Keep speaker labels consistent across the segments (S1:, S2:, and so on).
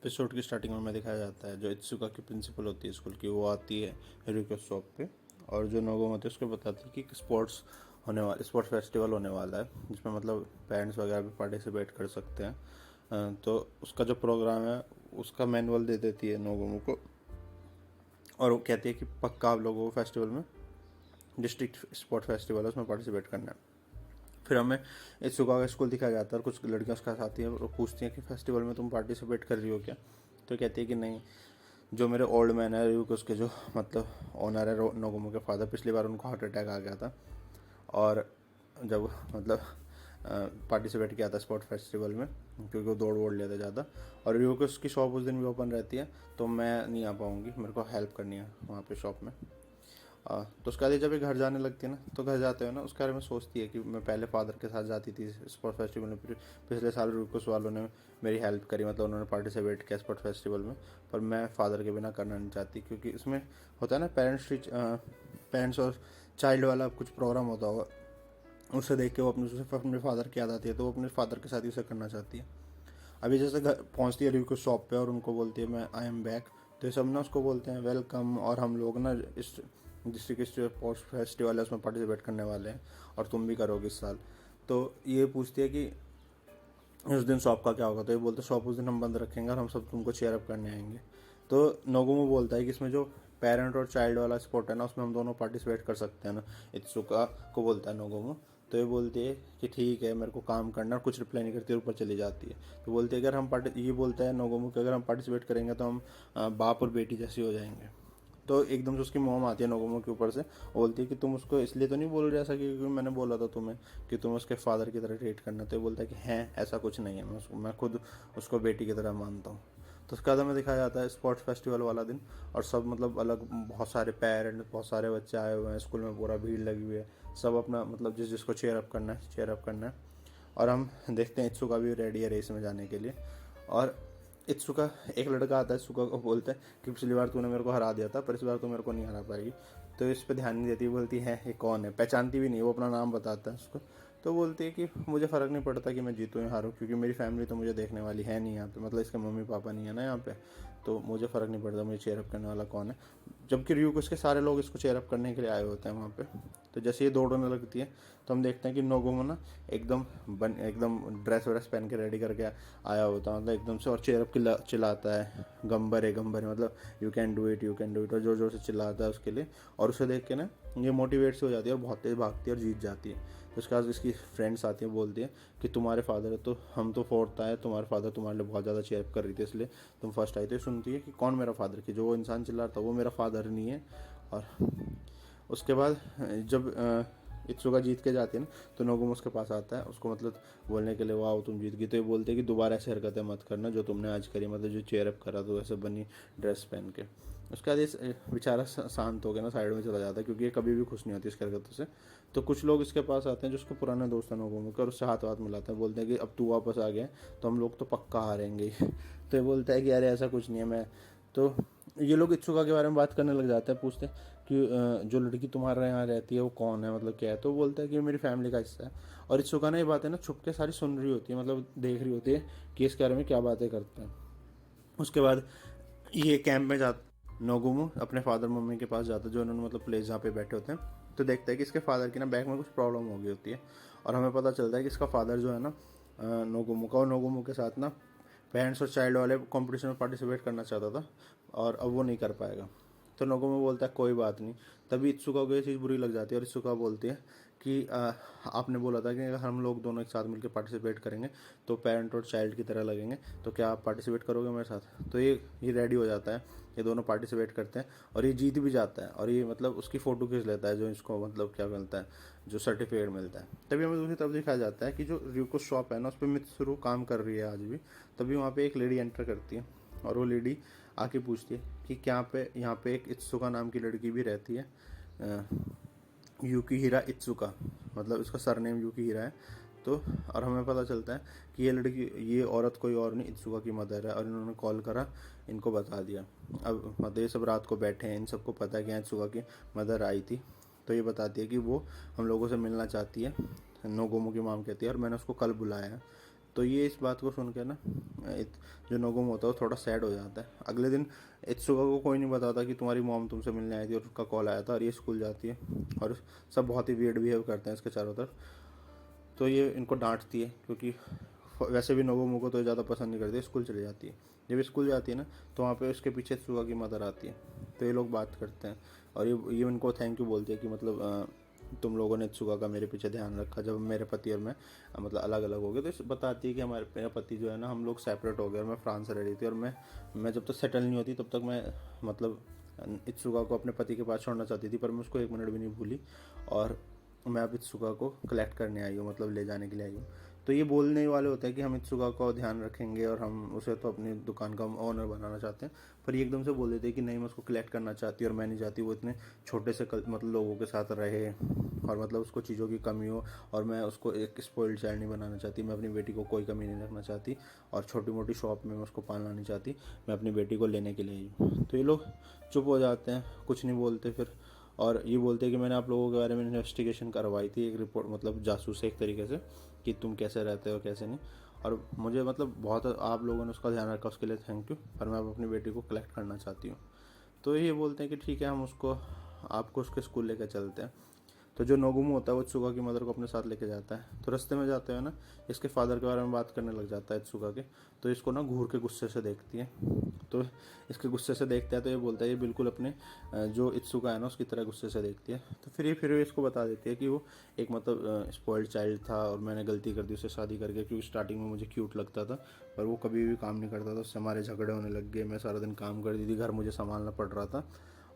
S1: Episode की starting में दिखाया जाता है जो इत्सुका की प्रिंसिपल होती है स्कूल की, वो आती है हीरो के शॉप पे और जो नोगोमो होती है उसको बताती है कि स्पोर्ट्स फेस्टिवल होने वाला है जिसमें मतलब पेरेंट्स वगैरह भी पार्टिसिपेट कर सकते हैं। तो उसका जो प्रोग्राम है उसका मैनुअल दे देती है नोगोमो को और वो कहती है कि पक्का आप लोगों को फेस्टिवल में, डिस्ट्रिक्ट स्पोर्ट फेस्टिवल है उसमें पार्टिसिपेट करना है। फिर हमें इत्सुका का स्कूल दिखाया जाता है और कुछ लड़कियां उसके साथ आती हैं और पूछती हैं कि फेस्टिवल में तुम पार्टिसिपेट कर रही हो क्या। तो कहती है कि नहीं, जो मेरे ओल्ड मैन है रियू के उसके जो मतलब ओनर है नोगोमो के फादर, पिछली बार उनको हार्ट अटैक आ गया था और जब मतलब पार्टिसिपेट किया था स्पोर्ट फेस्टिवल में क्योंकि वो दौड़ वोड़ लेते ज़्यादा, और रियू के उसकी शॉप उस दिन भी ओपन रहती है तो मैं नहीं आ पाऊँगी, मेरे को हेल्प करनी है वहाँ पे शॉप में। तो उसके बाद जब ये घर जाने लगती है ना तो घर जाते हुए ना उसके बारे में सोचती है कि मैं पहले फादर के साथ जाती थी स्पोर्ट फेस्टिवल में, पिछले साल रूकोस वालों ने मेरी हेल्प करी, मतलब उन्होंने पार्टिसिपेट किया स्पोर्ट फेस्टिवल में, पर मैं फादर के बिना करना नहीं चाहती क्योंकि इसमें होता है ना पेरेंट्स और चाइल्ड वाला कुछ प्रोग्राम होता होगा, उसे देख के वो अपने फादर की याद आती है तो वो अपने फादर के साथ ही उसे करना चाहती है। अभी जैसे घर पहुँचती है रिको शॉप पे और उनको बोलती है मैं आई एम बैक, तो ये सब ना उसको बोलते हैं वेलकम, और हम लोग ना इस डिस्ट्रिक्ट स्पोर्ट्स फेस्टिवल है उसमें पार्टिसिपेट करने वाले हैं और तुम भी करोगे इस साल। तो ये पूछती है कि उस दिन शॉप का क्या होगा, तो ये बोलते शॉप उस दिन हम बंद रखेंगे और हम सब तुमको चेयर अप करने आएंगे। तो नोगोमो बोलता है कि इसमें जो पेरेंट और चाइल्ड वाला स्पोर्ट है ना उसमें हम दोनों पार्टिसिपेट कर सकते हैं ना, इत्सुका को बोलता है नोगोमो। तो ये बोलती है कि ठीक है मेरे को काम करना, और कुछ रिप्लाई नहीं करती, ऊपर चली जाती है। तो बोलती है अगर हम ये बोलता है नोगोमो कि अगर हम पार्टिसिपेट करेंगे तो हम बाप और बेटी जैसे हो जाएंगे। तो एकदम से उसकी मॉम आती है नोगोमो के ऊपर से, बोलती है कि तुम उसको इसलिए तो नहीं बोल रहे ऐसा क्योंकि मैंने बोला था तुम्हें कि तुम उसके फादर की तरह ट्रीट करना। तो बोलता है कि हैं ऐसा कुछ नहीं है, मैं खुद उसको बेटी की तरह मानता हूँ। तो उसके बाद में दिखाया जाता है स्पोर्ट्स फेस्टिवल वाला दिन, और सब मतलब अलग बहुत सारे पेरेंट्स बहुत सारे बच्चे आए हुए हैं, स्कूल में पूरा भीड़ लगी हुई है, सब अपना मतलब जिसको चेयर अप करना है चेयर अप करना है। और हम देखते हैं इत्सुका भी रेडी है रेस में जाने के लिए। और इत्सुका, एक लड़का आता है इत्सुका को, बोलता है कि पिछली बार तूने मेरे को हरा दिया था पर इस बार तू मेरे को नहीं हरा पाएगी। तो इस पर ध्यान नहीं देती, बोलती है ये कौन है, पहचानती भी नहीं, वो अपना नाम बताता है उसको। तो बोलती है कि मुझे फ़र्क नहीं पड़ता कि मैं जीतूँ या हारूँ क्योंकि मेरी फैमिली तो मुझे देखने वाली है नहीं यहाँ पे, मतलब इसके मम्मी पापा नहीं है ना यहाँ पे, तो मुझे फ़र्क नहीं पड़ता मुझे चेयरअप करने वाला कौन है। जबकि रियू को उसके सारे लोग इसको चेयरअप करने के लिए आए होते हैं वहाँ पे। तो जैसे ये दौड़ने लगती है तो हम देखते हैं कि नोगोमो ना एकदम ड्रेस व्रेस पहन के रेडी करके आया होता है, मतलब एकदम से, और चेयरअप चिल्लाता है गंबर है, मतलब यू कैन डू इट, और जोर जोर से चिल्लाता है उसके लिए। और उसे देख के ना ये मोटिवेट से हो जाती है और बहुत तेज़ भागती है और जीत जाती है। तो उसके बाद इसकी फ्रेंड्स आती हैं, बोलती हैं कि तुम्हारे फादर है तो हम तो फोर्थ आए, तुम्हारे फादर तुम्हारे लिए बहुत ज़्यादा चेयरअप कर रही थी इसलिए तुम फर्स्ट आई। तो सुनती है कि कौन मेरा फादर, कि जो वो इंसान चिल्ला रहा था वो मेरा फादर नहीं है। और उसके बाद जब इत्सुका जीत के जाती है ना तो नोगोमो उसके पास आता है उसको मतलब बोलने के लिए, वाह तुम जीत गई। तो ये बोलते हैं कि दोबारा ऐसी हरकतें मत करना जो तुमने आज करी, मतलब जो चेयरअप करा तो ऐसे बनी ड्रेस पहन के। उसके बाद ये बेचारा शांत हो गया ना, साइड में चला जाता है क्योंकि ये कभी भी खुश नहीं होती इसकी हरकतों से। तो कुछ लोग इसके पास आते हैं जो उसके पुराने दोस्त हैं नोगोमो के, और उससे हाथ हाथ मिलाते हैं, बोलते हैं कि अब तू वापस आ गया तो हम लोग तो पक्का हारेंगे ही। तो ये बोलता है कि अरे ऐसा कुछ नहीं है मैं तो। ये लोग इत्सुका के बारे में बात करने लग जाते हैं, पूछते हैं कि जो लड़की तुम्हारे यहाँ रहती है वो कौन है, मतलब क्या है। तो बोलता है कि मेरी फैमिली का हिस्सा है। और इत्सुका ने ये बातें ना छुप के सारी सुन रही होती है, मतलब देख रही होती है कि इसके बारे में क्या बातें करते हैं। उसके बाद ये कैंप में जा नोगुमो अपने फादर मम्मी के पास जाता है जो उन्होंने मतलब प्लेस जहाँ पे बैठे होते हैं। तो देखता है कि इसके फादर की ना बैक में कुछ प्रॉब्लम हो गई होती है, और हमें पता चलता है कि इसका फादर जो है ना नोगुमो का, और नोगुमो के साथ ना पेरेंट्स और चाइल्ड वाले कंपटीशन में पार्टिसिपेट करना चाहता था और अब वो नहीं कर पाएगा। तो नोगुमो बोलता है कोई बात नहीं। तभी इत्सुका को ये चीज़ बुरी लग जाती है और इत्सुका बोलती है कि आपने बोला था कि अगर हम लोग दोनों एक साथ मिलकर पार्टिसिपेट करेंगे तो पेरेंट और चाइल्ड की तरह लगेंगे, तो क्या आप पार्टिसिपेट करोगे मेरे साथ। तो ये रेडी हो जाता है, ये दोनों पार्टिसिपेट करते हैं और ये जीत भी जाता है, और ये मतलब उसकी फ़ोटो खींच लेता है जो इसको मतलब क्या मिलता है, जो सर्टिफिकेट मिलता है। तभी हमें दूसरी तरफ दिखाया जाता है कि जो रिको शॉप है ना उस पर मित्सुरु काम कर रही है आज भी। तभी वहाँ पे एक लेडी एंटर करती है और वो लेडी आके पूछती है कि क्या पे यहाँ पे एक इत्सुका नाम की लड़की भी रहती है, यूकी हिरा इत्सुका, मतलब इसका सरनेम यूकी हिरा है। तो और हमें पता चलता है कि ये औरत कोई और नहीं इत्सुका की मदर है, और इन्होंने कॉल करा, इनको बता दिया। अब मतलब ये सब रात को बैठे हैं, इन सबको पता है कि इत्सुका की मदर आई थी। तो ये बताती है कि वो हम लोगों से मिलना चाहती है, नोगोमो की माम कहती है, और मैंने उसको कल बुलाया है। तो ये इस बात को सुन के ना जो नोगुम होता है वो थोड़ा सैड हो जाता है। अगले दिन इत्सुका को कोई नहीं बताता कि तुम्हारी मॉम तुमसे मिलने आई थी और उसका कॉल आया था और ये स्कूल जाती है और सब बहुत ही वियर्ड बिहेव करते हैं इसके चारों तरफ। तो ये इनको डांटती है क्योंकि वैसे भी नोबुमो को तो ज़्यादा पसंद नहीं करती, स्कूल चली जाती है। जब स्कूल जाती है ना तो वहाँ पे उसके पीछे इत्सुका की मदर आती है। तो ये लोग बात करते हैं और ये उनको थैंक यू बोलती है कि मतलब तुम लोगों ने इत्सुका का मेरे पीछे ध्यान रखा जब मेरे पति और मैं मतलब अलग अलग हो गए। तो इस बताती है कि मेरा पति जो है ना, हम लोग सेपरेट हो गए और मैं फ्रांस से रह रही थी और मैं जब तक सेटल नहीं होती तब तक मैं मतलब इत्सुका को अपने पति के पास छोड़ना चाहती थी, पर मैं उसको एक मिनट भी नहीं भूली और मैं अब इत्सुका को कलेक्ट करने आई हूँ, मतलब ले जाने के लिए आई हूँ। तो ये बोलने वाले होते हैं कि हम इत्सुका का ध्यान रखेंगे और हम उसे तो अपनी दुकान का ओनर बनाना चाहते हैं, पर ये एकदम से बोल देते हैं कि नहीं, मैं उसको कलेक्ट करना चाहती हूँ और मैं नहीं चाहती वो इतने छोटे से मतलब लोगों के साथ रहे और मतलब उसको चीज़ों की कमी हो, और मैं उसको एक स्पॉइल्ड चाइल्ड नहीं बनाना चाहती। मैं अपनी बेटी को कोई कमी नहीं रखना चाहती और छोटी मोटी शॉप में मैं उसको पालना नहीं चाहती। मैं अपनी बेटी को लेने के लिए आई हूँ। तो ये लोग चुप हो जाते हैं, कुछ नहीं बोलते फिर, और ये बोलते हैं कि मैंने आप लोगों के बारे में इन्वेस्टिगेशन करवाई थी, एक रिपोर्ट, मतलब जासूस है एक तरीके से, कि तुम कैसे रहते हो कैसे नहीं, और मुझे मतलब बहुत आप लोगों ने उसका ध्यान रखा, उसके लिए थैंक यू, पर मैं अब अपनी बेटी को कलेक्ट करना चाहती हूँ। तो ये बोलते हैं कि ठीक है, हम उसको आपको उसके स्कूल लेकर चलते हैं। तो जो नोगुमो होता है वो इत्सुका की मदर को अपने साथ लेके जाता है। तो रास्ते में जाते हुए ना इसके फादर के बारे में बात करने लग जाता है इत्सुका के। तो इसको ना घूर के गुस्से से देखती है। तो इसके गुस्से से देखता है तो ये बोलता है ये बिल्कुल अपने जो इत्सुका है ना उसकी तरह गुस्से से देखती है। तो फिर इसको बता देती है कि वो एक मतलब स्पॉइल्ड चाइल्ड था और मैंने गलती कर दी उससे शादी करके, क्योंकि स्टार्टिंग में मुझे क्यूट लगता था पर वो कभी भी काम नहीं करता था, उससे हमारे झगड़े होने लग गए। मैं सारा दिन काम करती थी, घर मुझे संभालना पड़ रहा था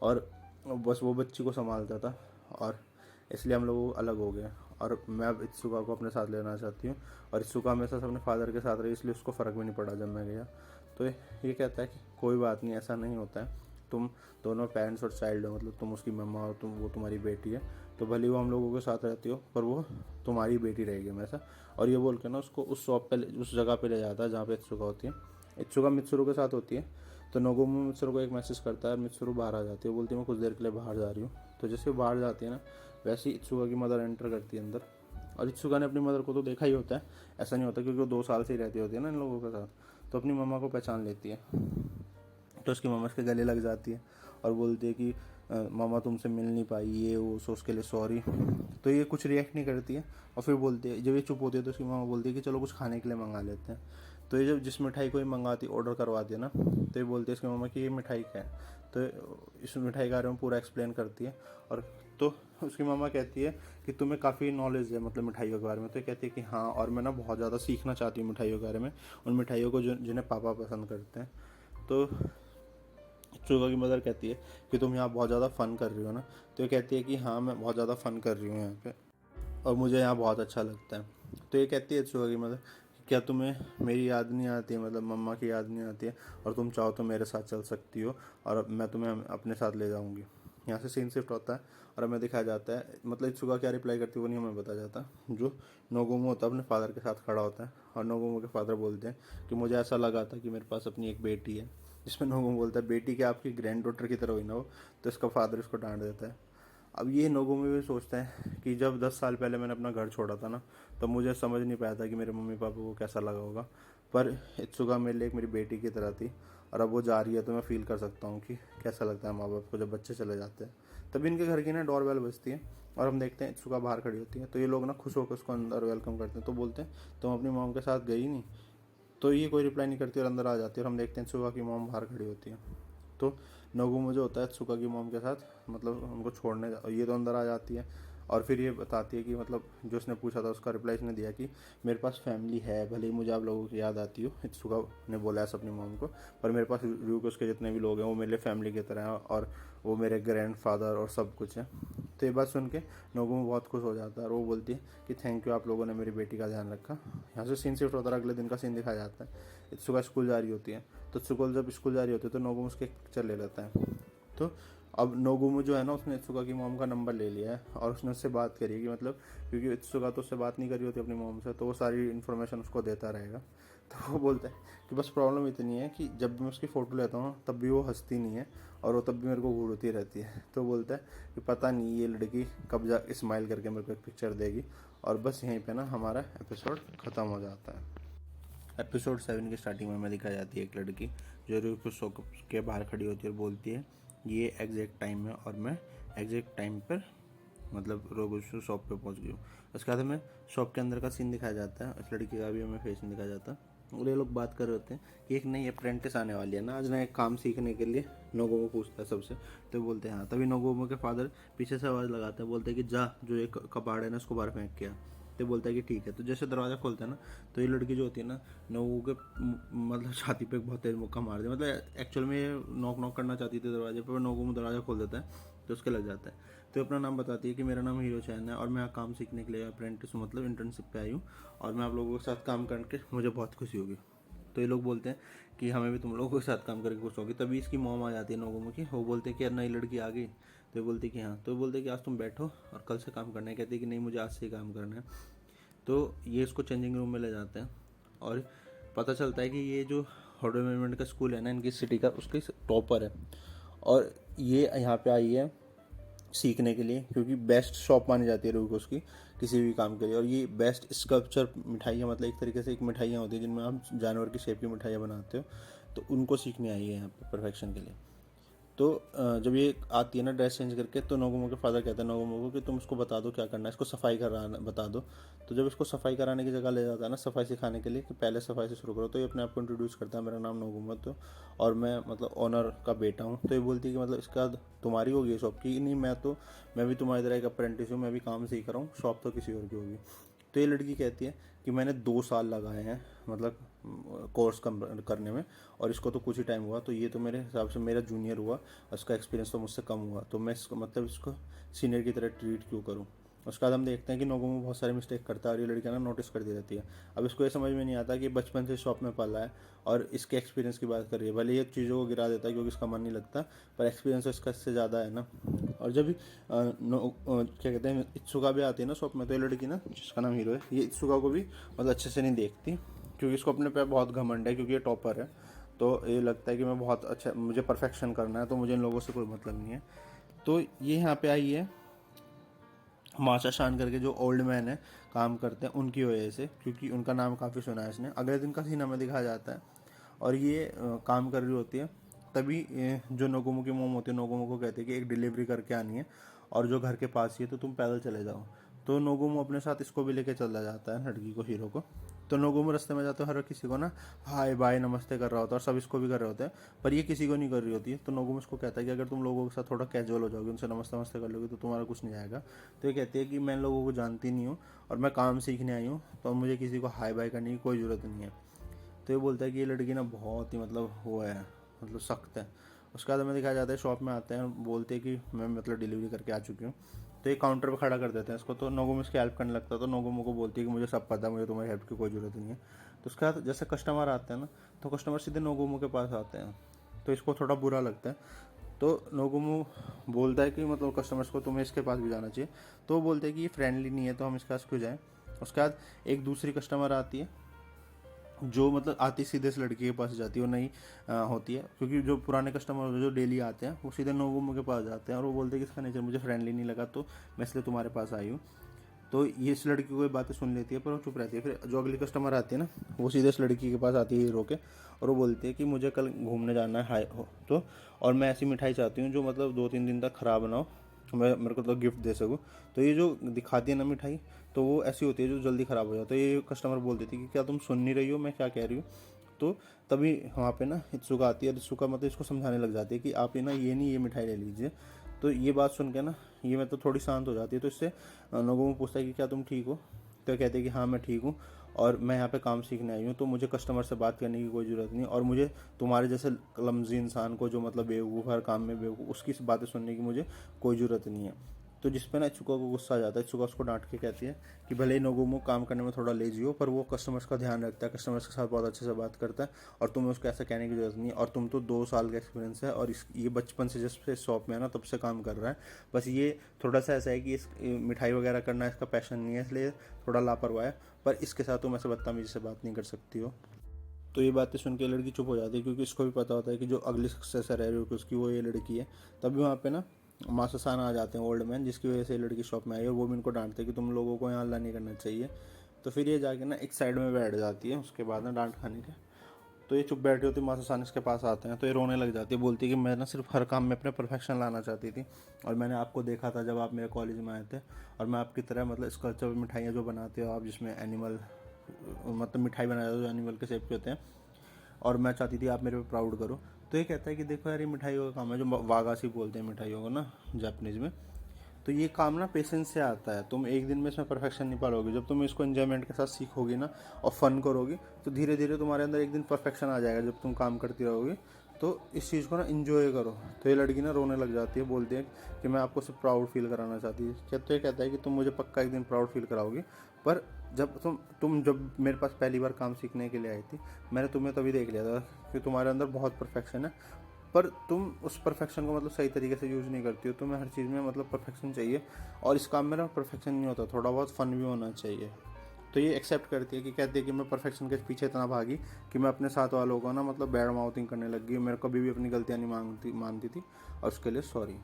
S1: और बस वो बच्ची को संभालता था, और इसलिए हम लोग अलग हो गए। और मैं अब इत्सुका को अपने साथ लेना चाहती हूँ, और इत्सुका हमेशा अपने फादर के साथ रही, इसलिए उसको फ़र्क भी नहीं पड़ा जब मैं गया। तो ये कहता है कि कोई बात नहीं, ऐसा नहीं होता है, तुम दोनों पेरेंट्स और चाइल्ड हो, मतलब तुम उसकी मम्मा और वो तुम्हारी बेटी है, तो भले वो हम लोगों के साथ रहती हो पर वो तुम्हारी बेटी रहेगी हमेशा। और ये बोल के ना उसको उस शॉप पे उस जगह पे ले जाता है जहाँ पे इत्सुका होती है। इत्सुका मित्सुरु के साथ होती है। तो नोगुमो मित्सुरु को एक मैसेज करता है और मित्सुरु बाहर आ जाती है, वो बोलती है मैं कुछ देर के लिए बाहर जा रही हूँ। तो जैसे वो बाहर जाती है ना, वैसे ही इत्सुका की मदर एंटर करती है अंदर। और इत्सुका ने अपनी मदर को तो देखा ही होता है, ऐसा नहीं होता, क्योंकि वो 2 साल से ही रहती होती है ना इन लोगों के साथ, तो अपनी मम्मा को पहचान लेती है। तो उसकी मम्मा उसके गले लग जाती है और बोलती है कि मामा तुमसे मिल नहीं पाई, ये वो, सो उसके लिए सॉरी। तो ये कुछ रिएक्ट नहीं करती है और फिर बोलती है, जब ये चुप होती है तो उसकी मामा बोलती है कि चलो कुछ खाने के लिए मंगा लेते हैं। तो ये जब जिस मिठाई को ये मंगाती ऑर्डर करवाती है ना, तो ये बोलती है इसकी मामा कि ये मिठाई क्या है। तो इस मिठाई के बारे में पूरा एक्सप्लेन करती है। और तो उसकी मामा कहती है कि तुम्हें काफ़ी नॉलेज है मतलब मिठाइयों के बारे में। तो ये कहती है कि हाँ, और मैं ना बहुत ज़्यादा सीखना चाहती हूँ मिठाइयों के बारे में, उन मिठाइयों को जिन्हें पापा पसंद करते हैं। तो इत्सुका की मदर कहती है कि तुम यहाँ बहुत ज़्यादा फ़न कर रही हो ना। तो ये कहती है कि हाँ, मैं बहुत ज़्यादा फ़न कर रही हूँ यहाँ पे और मुझे यहाँ बहुत अच्छा लगता है। तो ये कहती है इत्सुका की मदर कि क्या तुम्हें मेरी याद नहीं आती है, मतलब मम्मा की याद नहीं आती है, और तुम चाहो तो मेरे साथ चल सकती हो और मैं तुम्हें अपने साथ ले जाऊँगी। यहाँ से सीन शिफ्ट होता है और हमें दिखाया जाता है, मतलब इत्सुका क्या रिप्लाई करती है वो नहीं हमें बताया जाता। जो नोगुमो होता है अपने फादर के साथ खड़ा होता है और नोगुमो के फादर बोलते हैं कि मुझे ऐसा लगा था कि मेरे पास अपनी एक बेटी है। जिसमें नोगुमो बोलता है बेटी क्या आपकी ग्रैंड डॉटर की तरह हुई ना वो। तो इसका फादर इसको डांट देता है। अब ये नोगुमो भी सोचता है कि जब 10 साल पहले मैंने अपना घर छोड़ा था ना, तब मुझे समझ नहीं पाया था कि मेरे मम्मी पापा को कैसा लगा होगा, पर इत्सुका मेरे लिए एक मेरी बेटी की तरह थी और अब वो जा रही है तो मैं फील कर सकता हूँ कि कैसा लगता है माँ बाप को जब बच्चे चले जाते हैं। तभी इनके घर की ना डोरबेल बजती है और हम देखते हैं इत्सुका बाहर खड़ी होती है। तो ये लोग ना खुश होकर उसको अंदर वेलकम करते हैं। तो बोलते हैं तुम अपनी मॉम के साथ गई नहीं। तो ये कोई रिप्लाई नहीं करती और अंदर आ जाती है और हम देखते हैं इत्सुका की मॉम बाहर खड़ी होती है। तो नोगुमो जो होता है इत्सुका की मॉम के साथ मतलब उनको छोड़ने ये तो अंदर आ जाती है और फिर ये बताती है कि मतलब जो उसने पूछा था उसका रिप्लाई इसने दिया कि मेरे पास फैमिली है, भले ही मुझे आप लोगों की याद आती हो। इत्सुका ने बोला है अपनी मॉम को, पर मेरे पास रूकोस के जितने भी लोग हैं वो मेरे लिए फैमिली की तरह हैं और वो मेरे ग्रैंडफादर और सब कुछ है। तो ये बात सुन के नोगुमो बहुत खुश हो जाता है और वो बोलती है कि थैंक यू, आप लोगों ने मेरी बेटी का ध्यान रखा। यहाँ से सीन शिफ्ट होता है, अगले दिन का सीन दिखाया जाता है। इत्सुका स्कूल जा रही होती है, तो इत्सुका जब स्कूल जा रही होती है तो नोगुमो उसके पिक्चर ले लेता है। तो अब नोगुमो जो है ना उसने इत्सुका की मॉम का नंबर ले लिया है और उसने उससे बात करी है कि मतलब क्योंकि इत्सुका तो उससे बात नहीं करी होती अपनी मॉम से, तो वो सारी इन्फॉर्मेशन उसको देता रहेगा। तो वो बोलता है कि बस प्रॉब्लम इतनी है कि जब भी मैं उसकी फ़ोटो लेता हूँ तब भी वो हंसती नहीं है और वो तब भी मेरे को घूरती रहती है। तो बोलता है कि पता नहीं ये लड़की कब जा स्माइल करके मेरे को एक पिक्चर देगी, और बस यहीं पे ना हमारा एपिसोड ख़त्म हो जाता है। एपिसोड 7 की स्टार्टिंग में हमें दिखाई जाती है एक लड़की जो रूको शॉप के बाहर खड़ी होती है और बोलती है ये एग्जैक्ट टाइम है और मैं एग्जैक्ट टाइम पर मतलब रोबोशो शॉप पे पहुंच गई हूँ। उसके बाद हमें शॉप के अंदर का सीन दिखाया जाता है, उस लड़की का भी हमें फेस नहीं दिखाया जाता और ये लोग बात कर रहे होते हैं कि एक नई अप्रेंटिस आने वाली है ना आज ना, एक काम सीखने के लिए नोगोमो पूछता है सबसे। तो बोलते हैं हाँ। तभी नोगोमो के फादर पीछे से आवाज़ लगाते हैं, बोलते हैं कि जा जो एक कबाड़ है ना उसको बाहर फेंक के आ। तो बोलता है कि ठीक है। तो जैसे दरवाज़ा खोलता है ना, तो ये लड़की जो होती है ना नोगोमो के मतलब छाती पे बहुत तेज मुक्का मार दिया। मतलब एक्चुअल में ये नॉक नॉक करना चाहती थी दरवाजे पर, नोगोमो दरवाज़ा खोल देता है तो उसके लग जाता है। तो अपना नाम बताती है कि मेरा नाम हीरो चैन है और मैं यहाँ काम सीखने के लिए अप्रेंटिस हूँ, मतलब इंटर्नशिप पे आई हूँ और मैं आप लोगों के साथ काम करके मुझे बहुत खुशी होगी। तो ये लोग बोलते हैं कि हमें भी तुम लोगों के साथ काम करके खुश होगी। तभी इसकी मॉम आ जाती है नोगोमो की, वो बोलते हैं कि यार नई लड़की आ गई। तो ये बोलती है कि हाँ। तो ये बोलते हैं कि आज तुम बैठो और कल से काम करना है। कहती है कि नहीं मुझे आज से ही काम करना है। तो ये इसको चेंजिंग रूम में ले जाते हैं और पता चलता है कि ये जो होटल मैनेजमेंट का स्कूल है ना इनकी सिटी का, उसकी टॉपर है और ये यहाँ पे आई है सीखने के लिए, क्योंकि बेस्ट शॉप मानी जाती है रूकोस की किसी भी काम के लिए। और ये बेस्ट स्कल्पचर मिठाइयाँ, मतलब एक तरीके से एक मिठाइयाँ होती है जिनमें आप जानवर की शेप की मिठाइयाँ बनाते हो, तो उनको सीखने आई है यहाँ पे परफेक्शन के लिए। तो जब ये आती है ना ड्रेस चेंज करके, तो नोगोमो के फादर कहते हैं नोगोमो को कि तुम उसको बता दो क्या करना है, इसको सफाई कराना बता दो। तो जब इसको सफाई कराने की जगह ले जाता है ना, सफाई सिखाने के लिए कि पहले सफाई से शुरू करो, तो ये अपने आप को इंट्रोड्यूस करता है, मेरा नाम नोगोमो तो और मैं मतलब ओनर का बेटा हूँ। तो ये बोलती है कि मतलब इसका तुम्हारी होगी ये शॉप की? नहीं, मैं भी तुम्हारी तरह एक अप्रेंटिस हूँ, मैं भी काम सीख रहा हूँ, शॉप तो किसी और की होगी। तो ये लड़की कहती है कि मैंने 2 साल लगाए हैं मतलब कोर्स करने में और इसको तो कुछ ही टाइम हुआ, तो ये तो मेरे हिसाब से मेरा जूनियर हुआ, उसका एक्सपीरियंस तो मुझसे कम हुआ, तो मैं इसको मतलब इसको सीनियर की तरह ट्रीट क्यों करूँ। उसके बाद हम देखते हैं कि नोगोमो बहुत सारे मिस्टेक करता है और ये लड़कियां ना नोटिस कर दी रहती है। अब इसको ये समझ में नहीं आता कि बचपन से शॉप में पला है और इसके एक्सपीरियंस की बात कर रही है। भले ये चीज़ों को गिरा देता है क्योंकि इसका मन नहीं लगता, पर एक्सपीरियंस तो इसका इससे ज़्यादा है ना। और जब क्या कहते हैं इत्सुका भी आती है ना शॉप में, तो ये लड़की ना जिसका नाम हीरो है, ये इत्सुका को भी मतलब अच्छे से नहीं देखती क्योंकि इसको अपने पे बहुत घमंड है, क्योंकि ये टॉपर है। तो ये लगता है कि मैं बहुत अच्छा, मुझे परफेक्शन करना है, तो मुझे इन लोगों से कोई मतलब नहीं है। तो ये यहाँ पे आई है माचा शान करके, जो ओल्ड मैन है काम करते हैं उनकी वजह से, क्योंकि उनका नाम काफ़ी सुना है इसने। अगले दिन का सीन हमें दिखाया जाता है और ये काम कर रही होती है। तभी जो नोगोमो की मोम होती है नोगोमो को कहती है कि एक डिलीवरी करके आनी है और जो घर के पास ही है, तो तुम पैदल चले जाओ। तो नोगोमो अपने साथ इसको भी लेके चला जाता है, लड़की को, हीरो को। तो नोगोमो रास्ते में जाते हर किसी को ना हाय बाय नमस्ते कर रहा होता है और सब इसको भी कर रहे होते हैं, पर ये किसी को नहीं कर रही होती है। तो नोगोमो इसको कहता है कि अगर तुम लोगों के साथ थोड़ा कैजुअल हो जाओगे, उनसे नमस्ते नमस्ते कर लोगे, तो तुम्हारा कुछ नहीं आएगा। तो ये कहती है कि मैं लोगों को जानती नहीं हूँ और मैं काम सीखने आई हूँ, तो मुझे किसी को हाय बाय करने की कोई ज़रूरत नहीं है। तो ये बोलता है कि ये लड़की ना बहुत ही मतलब वो है, मतलब सख्त है। उसके बाद हमें दिखाया जाता है शॉप में आते हैं, बोलते हैं कि मैं मतलब डिलीवरी करके आ चुकी हूँ। तो ये काउंटर पर खड़ा कर देते हैं इसको, तो नोगोमो इसकी हेल्प करने लगता है। तो नोगोमो को बोलती है कि मुझे सब पता है, मुझे तुम्हारी हेल्प की कोई ज़रूरत नहीं है। तो उसके बाद जैसे कस्टमर आते हैं ना, तो कस्टमर सीधे नोगोमो के पास आते हैं, तो इसको थोड़ा बुरा लगता है। तो नोगोमो बोलता है कि मतलब कस्टमर्स को तुम्हें इसके पास भी जाना चाहिए। तो वो बोलते हैं कि ये फ्रेंडली नहीं है, तो हम इसके पास क्यों जाएँ। उसके बाद एक दूसरी कस्टमर आती है जो मतलब आती सीधे इस लड़की के पास जाती है, वो नहीं होती है, क्योंकि जो पुराने कस्टमर जो डेली आते हैं वो सीधे नोगोमो के पास जाते हैं और वो बोलते हैं कि इसका नेचर मुझे फ्रेंडली नहीं लगा, तो मैं इसलिए तुम्हारे पास आई हूँ। तो ये इस लड़की को ये बातें सुन लेती है पर वो चुप रहती है। फिर जो अगली कस्टमर आती है ना, वो सीधे इस लड़की के पास आती है हीरो के, और वो बोलती है कि मुझे कल घूमने जाना है हाय तो, और मैं ऐसी मिठाई चाहती हूँ जो मतलब 2-3 दिन तक ख़राब ना हो, मैं मेरे को तो गिफ्ट दे सकूँ। तो ये जो दिखाती है ना मिठाई, तो वो ऐसी होती है जो जल्दी ख़राब हो जाती है। तो ये कस्टमर बोल देती है कि क्या तुम सुन नहीं रही हो मैं क्या कह रही हूँ। तो तभी वहाँ पे ना इत्सुका आती है और इत्सुका मतलब इसको समझाने लग जाती है कि आप ये ना ये नहीं, ये मिठाई ले लीजिए। तो ये बात सुन के ना ये मैं तो थोड़ी शांत हो जाती है। तो इससे लोगों को पूछता है कि क्या तुम ठीक हो। तो कहते हैं कि हाँ मैं ठीक हूँ और मैं यहाँ पे काम सीखने आई हूँ, तो मुझे कस्टमर से बात करने की कोई ज़रूरत नहीं, और मुझे तुम्हारे जैसे क्लमजी इंसान को जो मतलब बेवकूफ़ हर काम में बेवकूफ़, उसकी बातें सुनने की मुझे कोई ज़रूरत नहीं है। तो जिस पे ना इत्सुका को गुस्सा आ जाता है, इत्सुका उसको डांट के कहती है कि भले ही नोगोमो काम करने में थोड़ा लेजी हो, पर वो कस्टमर्स का ध्यान रखता है, कस्टमर्स के साथ बहुत अच्छे से बात करता है, और तुम्हें उसको ऐसा कहने की जरूरत नहीं है। और तुम तो 2 साल का एक्सपीरियंस है और ये बचपन से जिस शॉप में है ना तब से काम कर रहा है, बस ये थोड़ा सा ऐसा है कि इस मिठाई वगैरह करना इसका पैशन नहीं है, इसलिए थोड़ा लापरवाह है, पर इसके साथ तुम ऐसे बदतमीजी से बात नहीं कर सकती हो। तो ये बातें सुन के लड़की चुप हो जाती है, क्योंकि इसको भी पता होता है कि जो अगली सक्सेसर है उसकी वो ये लड़की है। तभी वहाँ पे ना मासासान आ जाते हैं, ओल्ड मैन, जिसकी वजह से ये लड़की शॉप में आई, और वो भी इनको डांटते हैं कि तुम लोगों को यहाँ हल्ला नहीं करना चाहिए, तो फिर ये जाके ना एक साइड में बैठ जाती है उसके बाद ना डांट खाने के। तो ये चुप बैठी होती है, माँ सानिस के पास आते हैं तो ये रोने लग जाती है, बोलती है कि मैं ना सिर्फ हर काम में अपने परफेक्शन लाना चाहती थी, और मैंने आपको देखा था जब आप मेरे कॉलेज में आए थे, और मैं आपकी तरह मतलब स्कल्पचर मिठाइयाँ जो बनाते हो आप, जिसमें एनिमल मतलब मिठाई बनाते हो जो एनिमल के शेप के होते हैं, और मैं चाहती थी आप मेरे पे प्राउड करो। तो ये कहता है कि देखो यार, ये मिठाइयों का काम है, जो वागासी बोलते हैं मिठाइयों को ना जापानीज़ में। तो ये काम ना पेशेंस से आता है, तुम एक दिन में इसमें परफेक्शन नहीं पालोगे। जब तुम इसको एंजॉयमेंट के साथ सीखोगी ना और फन करोगी, तो धीरे धीरे तुम्हारे अंदर एक दिन परफेक्शन आ जाएगा जब तुम काम करती रहोगी। तो इस चीज़ को ना इंजॉय करो। तो ये लड़की ना रोने लग जाती है, बोलती है कि मैं आपको सिर्फ प्राउड फील कराना चाहती है। क्या तो ये कहता है कि तुम मुझे पक्का एक दिन प्राउड फील कराओगी, पर जब जब मेरे पास पहली बार काम सीखने के लिए आई थी, मैंने तुम्हें तभी देख लिया था कि तुम्हारे अंदर बहुत परफेक्शन है, पर तुम उस परफेक्शन को मतलब सही तरीके से यूज़ नहीं करती हो। तुम्हें हर चीज़ में मतलब परफेक्शन चाहिए, और इस काम में ना परफेक्शन नहीं होता, थोड़ा बहुत फ़न भी होना चाहिए। तो ये एक्सेप्ट करती है कि कहती है कि मैं परफेक्शन के पीछे इतना भागी कि मैं अपने साथ वालों को ना मतलब बैड माउथिंग करने लग गई, मेरे कभी भी अपनी गलतियाँ नहीं मानती थी, और उसके लिए सॉरी।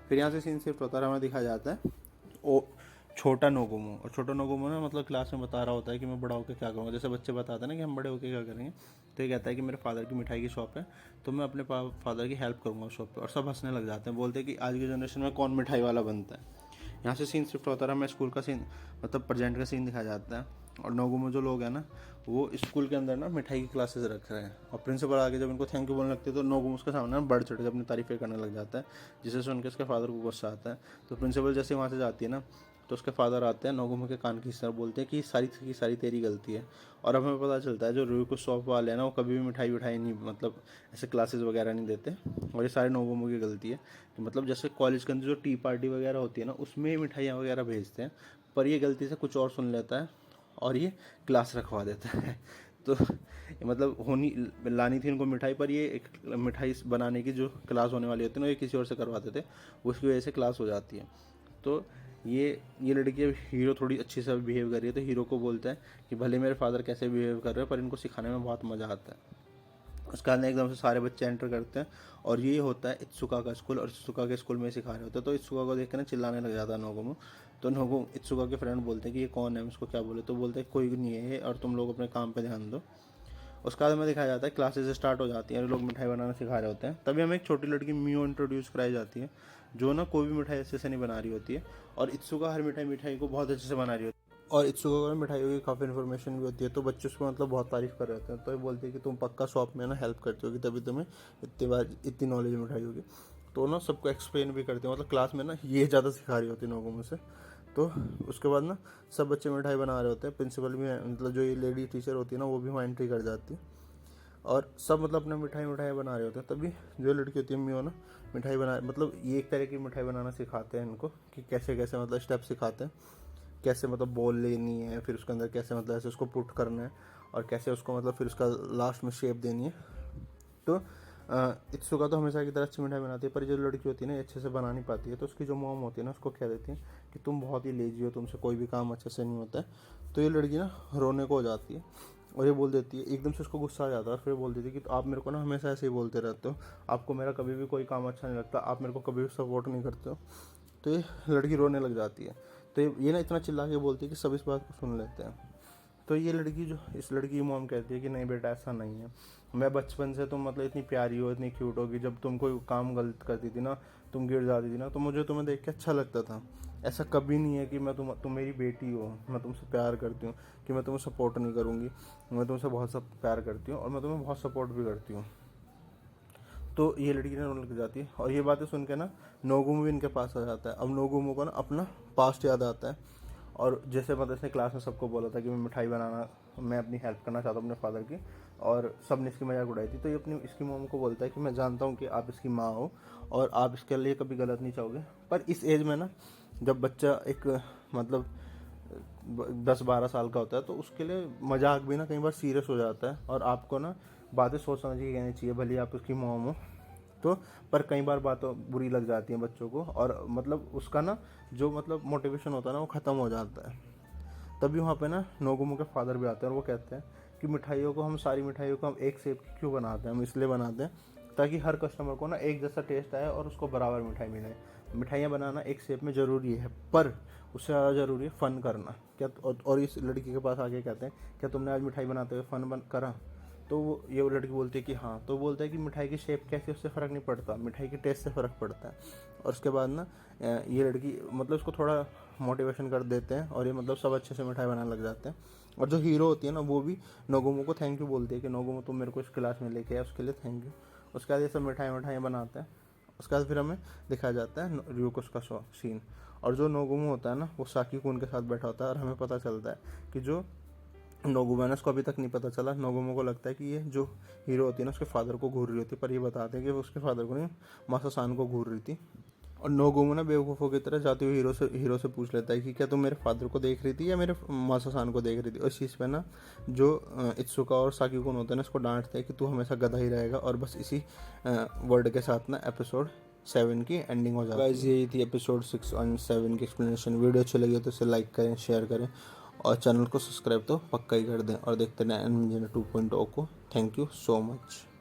S1: फिर यहाँ से सीन शिफ्ट होता है, हमें दिखाया जाता है ओ छोटा नोगुमो। और छोटा नोगुमो ना मतलब क्लास में बता रहा होता है कि मैं बड़ा होकर क्या करूँगा, जैसे बच्चे बताते हैं ना कि हम बड़े होकर क्या करेंगे। तो ये कहता है कि मेरे फादर की मिठाई की शॉप है, तो मैं अपने फादर की हेल्प करूँगा उस शॉप पे। और सब हंसने लग जाते हैं, बोलते हैं कि आज की जनरेशन में कौन मिठाई वाला बनता है। यहाँ से सीन शिफ्ट होता है, हमें स्कूल का सीन मतलब प्रेजेंट का सीन दिखाया जाता है। और नोगुमो जो लोग हैं ना, वो स्कूल के अंदर ना मिठाई की क्लासेस रख रहे हैं, और प्रिंसिपल आके जब इनको थैंक यू बोलने लगते हैं तो नोगुमो उसके सामने बढ़ चढ़ के अपनी तारीफें करने लग जाता है, जिससे सुन के उसके फादर को गुस्सा आता है। तो प्रिंसिपल जैसे वहाँ से जाती है ना, तो उसके फादर आते हैं, नोगुमो के कान की तरफ बोलते हैं कि सारी की सारी तेरी गलती है। और हमें पता चलता है जो रुको शॉप वाले हैं ना, वो कभी भी मिठाई विठाई नहीं मतलब ऐसे क्लासेस वगैरह नहीं देते, और ये सारे नोगुमो की गलती है। तो मतलब जैसे कॉलेज के अंदर जो टी पार्टी वगैरह होती है ना, उसमें मिठाइयाँ वगैरह भेजते हैं, पर ये गलती से कुछ और सुन लेता है और ये क्लास रखवा देता है। तो मतलब होनी लानी थी इनको मिठाई, पर ये एक मिठाई बनाने की जो क्लास होने वाली होती है ना, ये किसी और से करवाते थे, उसकी वजह से क्लास हो जाती है। तो ये लड़की अब हीरो थोड़ी अच्छी से बिहेव कर रही है, तो हीरो को बोलता है कि भले मेरे फादर कैसे बिहेव कर रहे हैं, पर इनको सिखाने में बहुत मज़ा आता है। उसके बाद एकदम से सारे बच्चे एंटर करते हैं, और ये होता है इत्सुका का स्कूल, और इत्सुका के स्कूल में सिखा रहे होते हैं। तो इत्सुका को देख के ना चिल्लाने लग जाता है नोगुमो। तो नोगुमो इत्सुका के फ्रेंड बोलते हैं कि ये कौन है, इसको क्या बोले, तो बोलते हैं कोई नहीं है ये, और तुम लोग अपने काम पे ध्यान दो। उसके बाद हमें दिखाया जाता है क्लासेस स्टार्ट हो जाती हैं, लोग मिठाई बनाना सिखा रहे होते हैं। तभी हमें एक छोटी लड़की मियो इंट्रोड्यूस कराई जाती है, जो ना कोई भी मिठाई अच्छे से नहीं बना रही होती है, और इत्सुका हर मिठाई को बहुत अच्छे से बना रही होती है। और इत्सुका को मिठाइयों की काफ़ी इन्फॉर्मेशन भी होती है, तो बच्चे उसको मतलब बहुत तारीफ़ कर रहे होते हैं। तो ये बोलती है कि तुम पक्का शॉप में ना हेल्प करती होगी, तभी तुम्हें इतनी नॉलेज है मिठाइयों की। तो ना सबको एक्सप्लेन भी करते हैं, मतलब क्लास में ना ये ज़्यादा सिखा रही होती है नोगुमो से। तो उसके बाद ना सब बच्चे मिठाई बना रहे होते हैं, प्रिंसिपल भी मतलब जो ये लेडी टीचर होती है ना, वो भी वहाँ एंट्री कर जाती है, और सब मतलब अपने मिठाई बना रहे होते हैं। तभी जो लड़की होती है मियो ना, मिठाई बना मतलब ये एक तरह की मिठाई बनाना सिखाते हैं इनको, कि कैसे कैसे मतलब स्टेप सिखाते हैं, कैसे मतलब बॉल लेनी है, फिर उसके अंदर कैसे मतलब ऐसे उसको पुट करना है, और कैसे उसको मतलब फिर उसका लास्ट में शेप देनी है। तो इत्सुका तो हमेशा की तरह अच्छी मिठाई बनाती है, पर जो लड़की होती है ना, अच्छे से बना नहीं पाती है। तो उसकी जो मॉम होती है ना, उसको कह देती है कि तुम बहुत ही लेजी हो, तुमसे कोई भी काम अच्छे से नहीं होता है। तो ये लड़की ना रोने को हो जाती है, और ये बोल देती है, एकदम से उसको गुस्सा आ जाता है, और फिर बोल देती है कि आप मेरे को ना हमेशा ऐसे ही बोलते रहते हो, आपको मेरा कभी भी कोई काम अच्छा नहीं लगता, आप मेरे को कभी भी सपोर्ट नहीं करते हो। तो ये लड़की रोने लग जाती है। तो ये ना इतना चिल्ला के बोलती है कि सब इस बात को सुन लेते हैं। तो ये लड़की जो इस लड़की की मॉम कहती है कि नहीं बेटा, ऐसा नहीं है, मैं बचपन से तुम मतलब इतनी प्यारी हो, इतनी क्यूट हो, कि जब तुम कोई काम गलत करती थी ना, तुम गिर जाती थी ना, तो मुझे तुम्हें देख के अच्छा लगता था। ऐसा कभी नहीं है कि मैं तुम मेरी बेटी हो, मैं तुमसे प्यार करती हूँ, कि मैं तुम्हें सपोर्ट नहीं करूँगी। मैं तुमसे बहुत सब प्यार करती हूँ, और मैं तुम्हें बहुत सपोर्ट भी करती हूँ। तो ये लड़की ना रोने लग जाती है, और ये बातें सुन के ना नोगुमो भी इनके पास आ जाता है। अब नोगुमो को ना अपना पास्ट याद आता है, और जैसे मतलब इसने क्लास में सबको बोला था कि मैं मिठाई बनाना, मैं अपनी हेल्प करना चाहता हूँ अपने फादर की, और सब ने इसकी मजाक उड़ाई थी। तो ये अपनी इसकी मॉम को बोलता है कि मैं जानता हूँ कि आप इसकी माँ हो, और आप इसके लिए कभी गलत नहीं चाहोगे, पर इस एज में ना जब बच्चा एक मतलब 10-12 साल का होता है, तो उसके लिए मजाक भी ना कई बार सीरियस हो जाता है, और आपको ना बातें सोच समझ के कहनी चाहिए, भले आप उसकी मॉम हो। तो पर कई बार बातें बुरी लग जाती हैं बच्चों को, और मतलब उसका ना जो मतलब मोटिवेशन होता है ना, वो ख़त्म हो जाता है। तभी वहाँ पे ना नोगुमो के फादर भी आते हैं, और वो कहते हैं कि मिठाइयों को हम सारी मिठाइयों को हम एक शेप की क्यों बनाते हैं, हम इसलिए बनाते हैं ताकि हर कस्टमर को ना एक जैसा टेस्ट आए और उसको बराबर मिठाई मिले। मिठाइयाँ बनाना एक शेप में ज़रूरी है, पर उससे ज़्यादा ज़रूरी है फ़न करना। क्या और इस लड़की के पास आके कहते हैं, क्या तुमने आज मिठाई बनाते हुए फ़न करा? तो ये वो लड़की बोलती है कि हाँ। तो बोलता है कि मिठाई की शेप कैसी, उससे फ़र्क नहीं पड़ता, मिठाई के टेस्ट से फ़र्क पड़ता है। और उसके बाद ना ये लड़की मतलब उसको थोड़ा मोटिवेशन कर देते हैं और ये मतलब सब अच्छे से मिठाई बनाने लग जाते हैं। और जो हीरो होती है ना, वो भी नोगुमो को थैंक यू बोलती है कि नोगुमो तुम मेरे को इस क्लास में लेके आए, उसके लिए थैंक यू। उसके बाद ये सब मिठाइयाँ बनाते हैं। उसके बाद फिर हमें दिखाया जाता है ryuko's का सीन। और जो नोगुमो होता है ना, वो साकी-कुन के साथ बैठा होता है और हमें पता चलता है कि जो नोगुमो है ना, उसको अभी तक नहीं पता चला। नोगुमो को लगता है कि ये जो हीरो होती है ना, उसके फादर को घूर रही होती है, पर ये बताते हैं कि वो उसके फादर को नहीं, मासा-सान को घूर रही थी। और नोगुमो ना बेवकूफ़ों की तरह जाते हुए हीरो से पूछ लेता है कि क्या तुम मेरे फादर को देख रही थी या मेरे मासा-सान को देख रही थी। और इस चीज़ पे ना जो इत्सुका और साकी-कुन होते हैं ना, इसको डांटते हैं कि तू हमेशा गधा ही रहेगा। और बस इसी वर्ड के साथ ना एपिसोड 7 की एंडिंग हो जाती है। गाइस, यही थी एपिसोड 6 और 7 की एक्सप्लेनेशन। वीडियो अच्छी लगी तो इसे लाइक करें, शेयर करें और चैनल को सब्सक्राइब तो पक्का ही कर दें। और देखते रहें एनिमे 2.0 को। Thank you so much.